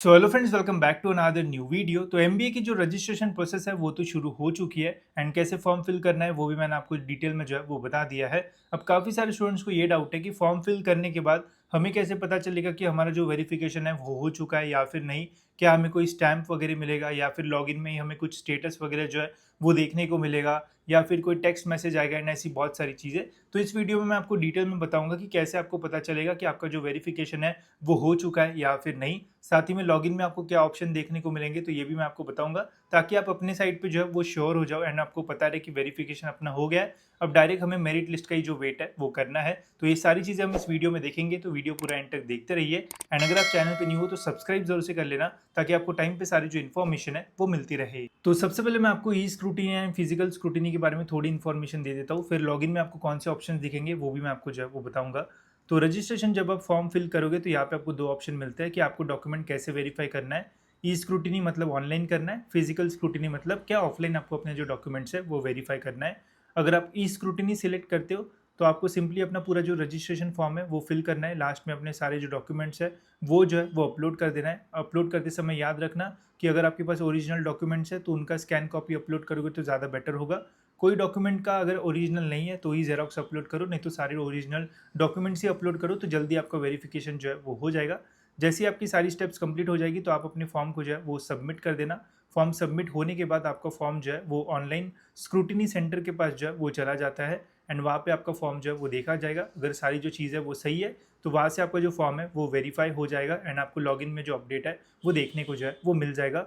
So hello friends, welcome back to another new video. तो MBA की जो registration process है वो तो शुरू हो चुकी है एंड कैसे फॉर्म फिल करना है वो भी मैंने आपको डिटेल में जो है वो बता दिया है। अब काफ़ी सारे स्टूडेंट्स को ये डाउट है कि फॉर्म फिल करने के बाद हमें कैसे पता चलेगा कि हमारा जो वेरिफिकेशन है वो हो चुका है या फिर नहीं। क्या हमें कोई स्टैम्प वगैरह मिलेगा या फिर लॉगिन में ही हमें कुछ स्टेटस वगैरह जो है वो देखने को मिलेगा या फिर कोई टेक्स्ट मैसेज आएगा एंड ऐसी बहुत सारी चीज़ें। तो इस वीडियो में मैं आपको डिटेल में बताऊंगा कि कैसे आपको पता चलेगा कि आपका जो वेरिफिकेशन है वो हो चुका है या फिर नहीं। साथ ही में लॉगिन में आपको क्या ऑप्शन देखने को मिलेंगे तो ये भी मैं आपको बताऊंगा, ताकि आप अपने साइड पे जो है वो श्योर हो जाओ एंड आपको पता रहे कि वेरिफिकेशन अपना हो गया है। अब डायरेक्ट हमें मेरिट लिस्ट का ही जो वेट है वो करना है। तो ये सारी चीज़ें हम इस वीडियो में देखेंगे, तो वीडियो पूरा एंड तक देखते रहिए। एंड अगर आप चैनल पे न्यू हो तो सब्सक्राइब जरूर से कर लेना, ताकि आपको टाइम पे सारी जो इन्फॉर्मेशन है वो मिलती रहे। तो सबसे पहले मैं आपको ई स्क्रूटिनी एंड फिजिकल स्क्रूटिनी के बारे में थोड़ी इन्फॉर्मेशन दे देता हूँ, फिर लॉगिन में आपको कौन से ऑप्शन दिखेंगे वो भी मैं आपको जो है वो बताऊंगा। तो रजिस्ट्रेशन जब आप फॉर्म फिल करोगे तो यहाँ पे आपको दो ऑप्शन मिलते हैं कि आपको डॉक्यूमेंट कैसे वेरीफाई करना है। ई स्क्रूटिनी मतलब ऑनलाइन करना है, फिजिकल स्क्रूटिनी मतलब क्या ऑफलाइन आपको अपने जो डॉक्यूमेंट्स है वो वेरीफाई करना है। अगर आप ई स्क्रूटिनी सिलेक्ट करते हो तो आपको सिंपली अपना पूरा जो रजिस्ट्रेशन फॉर्म है वो फिल करना है। लास्ट में अपने सारे जो डॉक्यूमेंट्स है वो जो है वो अपलोड कर देना है। अपलोड करते समय याद रखना कि अगर आपके पास ओरिजिनल डॉक्यूमेंट्स है तो उनका स्कैन कॉपी अपलोड करोगे तो ज़्यादा बेटर होगा। कोई डॉक्यूमेंट का अगर ओरिजिनल नहीं है तो ही जेरोक्स अपलोड करो, नहीं तो सारे ओरिजिनल डॉक्यूमेंट्स ही अपलोड करो तो जल्दी आपका वेरिफिकेशन जो है वो हो जाएगा। जैसे ही आपकी सारी स्टेप्स कंप्लीट हो जाएगी तो आप अपने फॉर्म को जो है वो सबमिट कर देना। फॉर्म सबमिट होने के बाद आपका फॉर्म जो है वो ऑनलाइन स्क्रूटिनी सेंटर के पास जो है वो चला जाता है एंड वहाँ पे आपका फॉर्म जो है वो देखा जाएगा। अगर सारी जो चीज़ है वो सही है तो वहाँ से आपका जो फॉर्म है वो वेरीफाई हो जाएगा एंड आपको लॉगिन में जो अपडेट है वो देखने को जो है वो मिल जाएगा।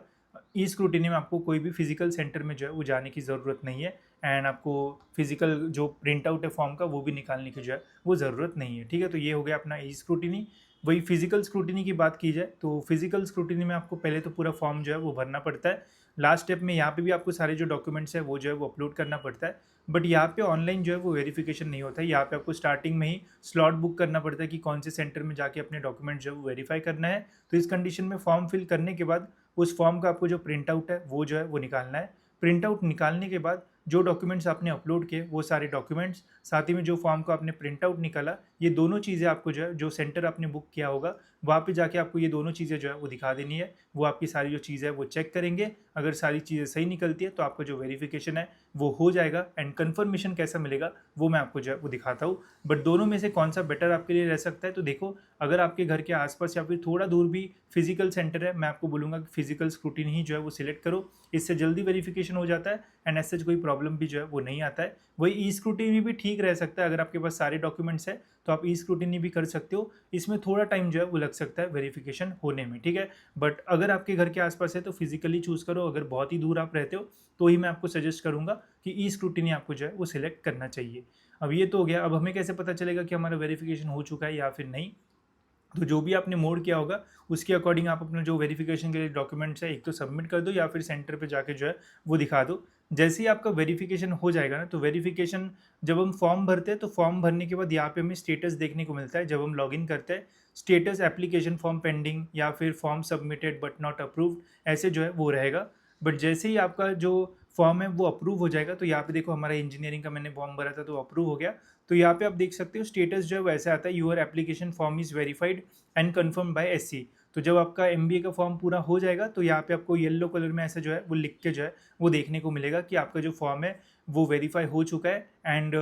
ई स्क्रूटिनी में आपको कोई भी फिजिकल सेंटर में जो है वो जाने की ज़रूरत नहीं है एंड आपको फिजिकल जो प्रिंट आउट है फॉर्म का वो भी निकालने की जो है वो ज़रूरत नहीं है। ठीक है, तो ये हो गया अपना ई स्क्रूटिनी। वही फिजिकल स्क्रूटिनी की बात की जाए तो फिजिकल स्क्रूटिनी में आपको पहले तो पूरा फॉर्म जो है वो भरना पड़ता है। लास्ट स्टेप में यहाँ पे भी आपको सारे जो डॉक्यूमेंट्स है वो जो है वो अपलोड करना पड़ता है। बट यहाँ पे ऑनलाइन जो है वो वेरिफिकेशन नहीं होता है। यहाँ पे आपको स्टार्टिंग में ही स्लॉट बुक करना पड़ता है कि कौन से सेंटर में जाके अपने डॉक्यूमेंट जो है वो वेरीफाई करना है। तो इस कंडीशन में फॉर्म फिल करने के बाद उस फॉर्म का आपको जो प्रिंट आउट है वो जो है वो निकालना है। प्रिंट आउट निकालने के बाद जो डॉक्यूमेंट्स आपने अपलोड किए वो सारे डॉक्यूमेंट्स, साथ ही में जो फॉर्म का आपने प्रिंट आउट निकाला, ये दोनों चीज़ें आपको जो है जो सेंटर आपने बुक किया होगा वहाँ पे जाके आपको ये दोनों चीज़ें जो है वो दिखा देनी है। वो आपकी सारी जो चीज़ें है वो चेक करेंगे। अगर सारी चीज़ें सही निकलती है तो आपका जो वेरिफिकेशन है वो हो जाएगा एंड कन्फर्मेशन कैसा मिलेगा वो मैं आपको जो है वो दिखाता हूँ। बट दोनों में से कौन सा बेटर आपके लिए रह सकता है, तो देखो, अगर आपके घर के आसपास या फिर थोड़ा दूर भी फिजिकल सेंटर है, मैं आपको बोलूँगा कि फिजिकल स्क्रूटिनी ही जो है वो सिलेक्ट करो। इससे जल्दी वेरिफिकेशन हो जाता है एंड ऐसे कोई प्रॉब्लम भी जो है वो नहीं आता है। वही ई स्क्रूटिनी भी ठीक रह सकता है, अगर आपके पास सारे डॉक्यूमेंट्स है तो आप ई स्क्रूटिनी भी कर सकते हो। इसमें थोड़ा टाइम जो है वो लग सकता है वेरिफिकेशन होने में, ठीक है। बट अगर आपके घर के आसपास है तो फिजिकली चूज़ करो। अगर बहुत ही दूर आप रहते हो तो ही मैं आपको सजेस्ट करूंगा कि ई स्क्रूटिनी आपको जो है वो सिलेक्ट करना चाहिए। अब ये तो हो गया। अब हमें कैसे पता चलेगा कि हमारा वेरिफिकेशन हो चुका है या फिर नहीं। तो जो भी आपने मोड किया होगा उसके अकॉर्डिंग आप अपना जो वेरिफिकेशन के लिए डॉक्यूमेंट्स है एक तो सबमिट कर दो या फिर सेंटर पे जाके जो है वो दिखा दो। जैसे ही आपका वेरिफिकेशन हो जाएगा ना, तो वेरिफिकेशन जब हम फॉर्म भरते हैं तो फॉर्म भरने के बाद यहाँ पे हमें स्टेटस देखने को मिलता है। जब हम लॉगिन करते हैं स्टेटस एप्लीकेशन फॉर्म पेंडिंग या फिर form submitted but not approved ऐसे जो है वो रहेगा। बट जैसे ही आपका जो फॉर्म है वो अप्रूव हो जाएगा तो यहाँ पे देखो, हमारा इंजीनियरिंग का मैंने फॉर्म भरा था तो अप्रूव हो गया। तो यहाँ पे आप देख सकते हो स्टेटस जो है वैसे आता है, your application form is verified and confirm by SC. तो जब आपका एमबीए का फॉर्म पूरा हो जाएगा तो यहाँ पे आपको येलो कलर में ऐसा जो है वो लिख के जो है वो देखने को मिलेगा कि आपका जो फॉर्म है वो वेरीफाई हो चुका है एंड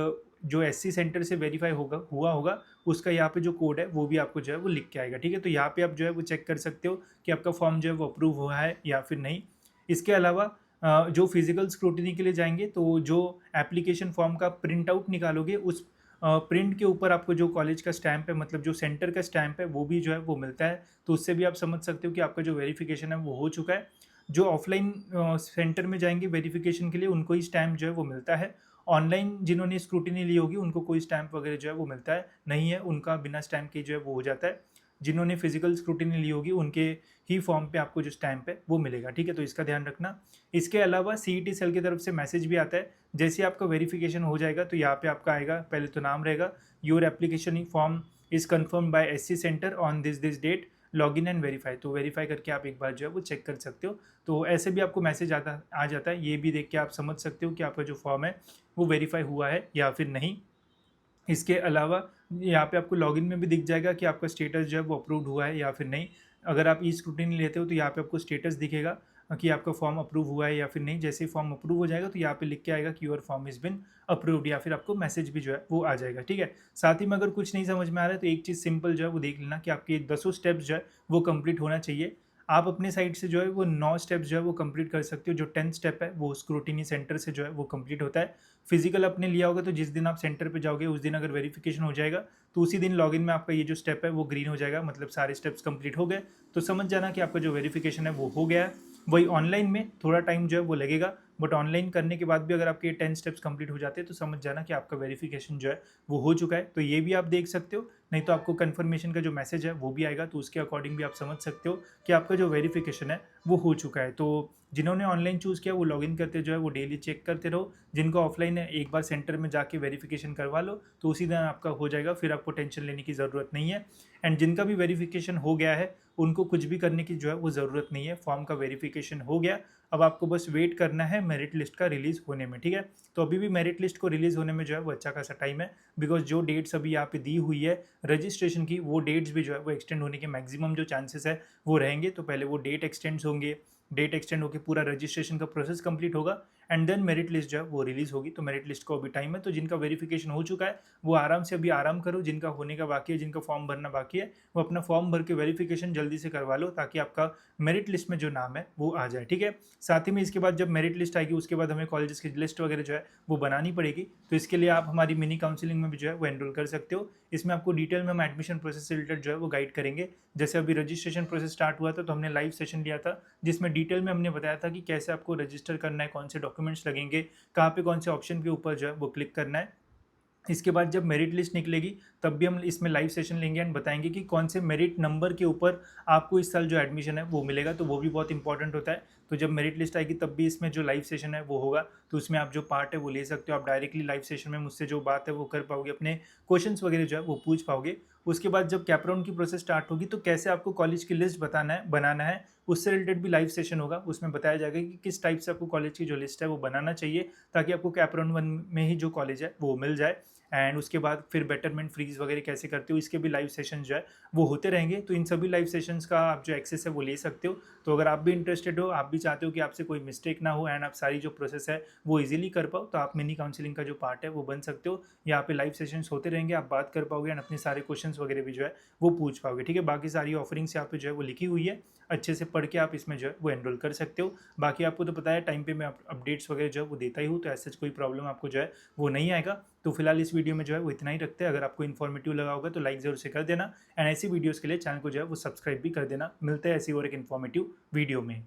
जो एससी सेंटर से वेरीफाई हुआ होगा उसका यहाँ पे जो कोड है वो भी आपको जो है वो लिख के आएगा। ठीक है, तो यहाँ पे आप जो है वो चेक कर सकते हो कि आपका फॉर्म जो है वो अप्रूव हुआ है या फिर नहीं। इसके अलावा जो फिजिकल स्क्रूटिनी के लिए जाएंगे तो जो एप्लीकेशन फॉर्म का प्रिंट आउट निकालोगे उस प्रिंट के ऊपर आपको जो कॉलेज का स्टैंप है, मतलब जो सेंटर का स्टैंप है वो भी जो है वो मिलता है। तो उससे भी आप समझ सकते हो कि आपका जो वेरिफिकेशन है वो हो चुका है। जो ऑफलाइन सेंटर में जाएंगे वेरिफिकेशन के लिए उनको ही स्टैंप जो है वो मिलता है। ऑनलाइन जिन्होंने स्क्रूटिनी ली होगी उनको कोई स्टैंप वगैरह जो है वो मिलता है नहीं है, उनका बिना स्टैंप के जो है वो हो जाता है। जिन्होंने फिजिकल स्क्रूटिनी ली होगी उनके ही फॉर्म पे आपको जो स्टैंप है वो मिलेगा। ठीक है, तो इसका ध्यान रखना। इसके अलावा सीईटी सेल की तरफ से मैसेज भी आता है। जैसे आपका वेरिफिकेशन हो जाएगा तो यहाँ पे आपका आएगा, पहले तो नाम रहेगा, your application form is confirm by SC center on this date, login and verify. तो वेरीफाई करके आप एक बार जो है वो चेक कर सकते हो। तो ऐसे भी आपको मैसेज आ जाता है, ये भी देख के आप समझ सकते हो कि आपका जो फॉर्म है वो वेरीफाई हुआ है या फिर नहीं। इसके अलावा यहाँ पे आपको लॉगिन में भी दिख जाएगा कि आपका स्टेटस जो है वो अप्रूव्ड हुआ है या फिर नहीं। अगर आप ई स्क्रूटिनी लेते हो तो यहाँ पे आपको स्टेटस दिखेगा कि आपका फॉर्म अप्रूव हुआ है या फिर नहीं। जैसे ही फॉर्म अप्रूव हो जाएगा तो यहाँ पे लिख के आएगा कि your form is been approved, या फिर आपको मैसेज भी जो है वो आ जाएगा। ठीक है, साथ ही में अगर कुछ नहीं समझ में आ रहा है तो एक चीज़ सिंपल जो है वो देख लेना कि आपके 10 स्टेप्स जो है वो कंप्लीट होना चाहिए। आप अपने साइड से जो है वो 9 स्टेप्स जो है वो कंप्लीट कर सकते हो। जो 10th स्टेप है वो स्क्रूटिनी सेंटर से जो है वो कंप्लीट होता है। फिजिकल आपने लिया होगा तो जिस दिन आप सेंटर पे जाओगे उस दिन अगर वेरिफिकेशन हो जाएगा तो उसी दिन लॉगिन में आपका ये जो स्टेप है वो ग्रीन हो जाएगा, मतलब सारे स्टेप्स कंप्लीट हो गए। तो समझ जाना कि आपका जो वेरिफिकेशन है वो हो गया है। वही ऑनलाइन में थोड़ा टाइम जो है वो लगेगा, बट ऑनलाइन करने के बाद भी अगर आपके 10 स्टेप्स कंप्लीट हो जाते हैं तो समझ जाना कि आपका वेरिफिकेशन जो है वो हो चुका है। तो ये भी आप देख सकते हो, नहीं तो आपको कंफर्मेशन का जो मैसेज है वो भी आएगा, तो उसके अकॉर्डिंग भी आप समझ सकते हो कि आपका जो वेरिफिकेशन है वो हो चुका है। तो जिन्होंने ऑनलाइन चूज़ किया वो लॉगिन करते जो है वो डेली चेक करते रहो। जिनका ऑफलाइन है एक बार सेंटर में जाके वेरिफिकेशन करवा लो तो उसी दिन आपका हो जाएगा, फिर आपको टेंशन लेने की ज़रूरत नहीं है। एंड जिनका भी वेरिफिकेशन हो गया है उनको कुछ भी करने की जो है वो ज़रूरत नहीं है। फॉर्म का वेरिफिकेशन हो गया, अब आपको बस वेट करना है मेरिट लिस्ट का रिलीज़ होने में। ठीक है, तो अभी भी मेरिट लिस्ट को रिलीज़ होने में जो है वो अच्छा खासा टाइम है, बिकॉज जो डेट्स अभी यहाँ पे दी हुई है रजिस्ट्रेशन की वो डेट्स भी जो है वो एक्सटेंड होने के मैक्सिमम जो चांसेस है वो रहेंगे। तो पहले वो डेट एक्सटेंड्स होंगे, डेट एक्सटेंड होकर पूरा रजिस्ट्रेशन का प्रोसेस कंप्लीट होगा एंड देन मेरिट लिस्ट जो है वो रिलीज़ होगी। तो मेरिट लिस्ट को अभी टाइम है, तो जिनका वेरिफिकेशन हो चुका है वो आराम से अभी आराम करो। जिनका होने का बाकी है, जिनका फॉर्म भरना बाकी है, वो अपना फॉर्म भर के वेरिफिकेशन जल्दी से करवा लो ताकि आपका मेरिट लिस्ट में जो नाम है वो आ जाए। ठीक है, साथ ही में इसके बाद जब मेरिट लिस्ट आएगी उसके बाद हमें कॉलेजेस की लिस्ट वगैरह जो है वो बनानी पड़ेगी। तो इसके लिए आप हमारी मिनी काउंसलिंग में भी जो है वो एनरोल कर सकते हो। इसमें आपको डिटेल में हम एडमिशन प्रोसेस से रिलेटेड जो है वो गाइड करेंगे। जैसे अभी रजिस्ट्रेशन प्रोसेस स्टार्ट हुआ था तो हमने लाइव सेशन लिया था जिसमें डिटेल में हमने बताया था कि कैसे आपको रजिस्टर करना है, कौन से डॉक्यूमेंट्स लगेंगे, कहाँ पे कौन से ऑप्शन के ऊपर जो है वो क्लिक करना है। इसके बाद जब मेरिट लिस्ट निकलेगी तब भी हम इसमें लाइव सेशन लेंगे एंड बताएंगे कि कौन से मेरिट नंबर के ऊपर आपको इस साल जो एडमिशन है वो मिलेगा, तो वो भी बहुत इंपॉर्टेंट होता है। तो जब मेरिट लिस्ट आएगी तब भी इसमें जो लाइव सेशन है वो होगा, तो उसमें आप जो पार्ट है वो ले सकते हो। आप डायरेक्टली लाइव सेशन में मुझसे जो बात है वो कर पाओगे, अपने क्वेश्चंस वगैरह जो है वो पूछ पाओगे। उसके बाद जब कैपराउंड की प्रोसेस स्टार्ट होगी तो कैसे आपको कॉलेज की लिस्ट बनाना है उससे रिलेटेड भी लाइव सेशन होगा। उसमें बताया जाएगा कि किस टाइप से आपको कॉलेज की जो लिस्ट है वो बनाना चाहिए ताकि आपको कैपराउंड 1 में ही जो कॉलेज है वो मिल जाए। एंड उसके बाद फिर बेटरमेंट फ्रीज वगैरह कैसे करते हो इसके भी लाइव सेशन जो है वो होते रहेंगे। तो इन सभी लाइव सेशंस का आप जो एक्सेस है वो ले सकते हो। तो अगर आप भी इंटरेस्टेड हो, आप भी चाहते हो कि आपसे कोई मिस्टेक ना हो एंड आप सारी जो प्रोसेस है वो इजीली कर पाओ, तो आप मिनी काउंसलिंग का जो पार्ट है वो बन सकते हो। यहाँ पे लाइव सेशंस होते रहेंगे, आप बात कर पाओगे एंड अपने सारे क्वेश्चंस वगैरह भी जो है वो पूछ पाओगे। ठीक है, बाकी सारी ऑफरिंग्स यहाँ पे जो है वो लिखी हुई है, अच्छे से पढ़ के आप इसमें जो है वो एनरोल कर सकते हो। बाकी आपको तो पता है टाइम पे मैं अपडेट्स वगैरह जो है वो देता ही हूँ, तो ऐसा कोई प्रॉब्लम आपको जो है वो नहीं आएगा। तो फिलहाल इस वीडियो में जो है वो इतना ही रखते हैं। अगर आपको इन्फॉर्मेटिव लगा होगा तो लाइक जरूर से कर देना एंड ऐसी वीडियोस के लिए चैनल को जो है वो सब्सक्राइब भी कर देना। मिलते हैं ऐसी और एक इन्फॉर्मेटिव वीडियो में।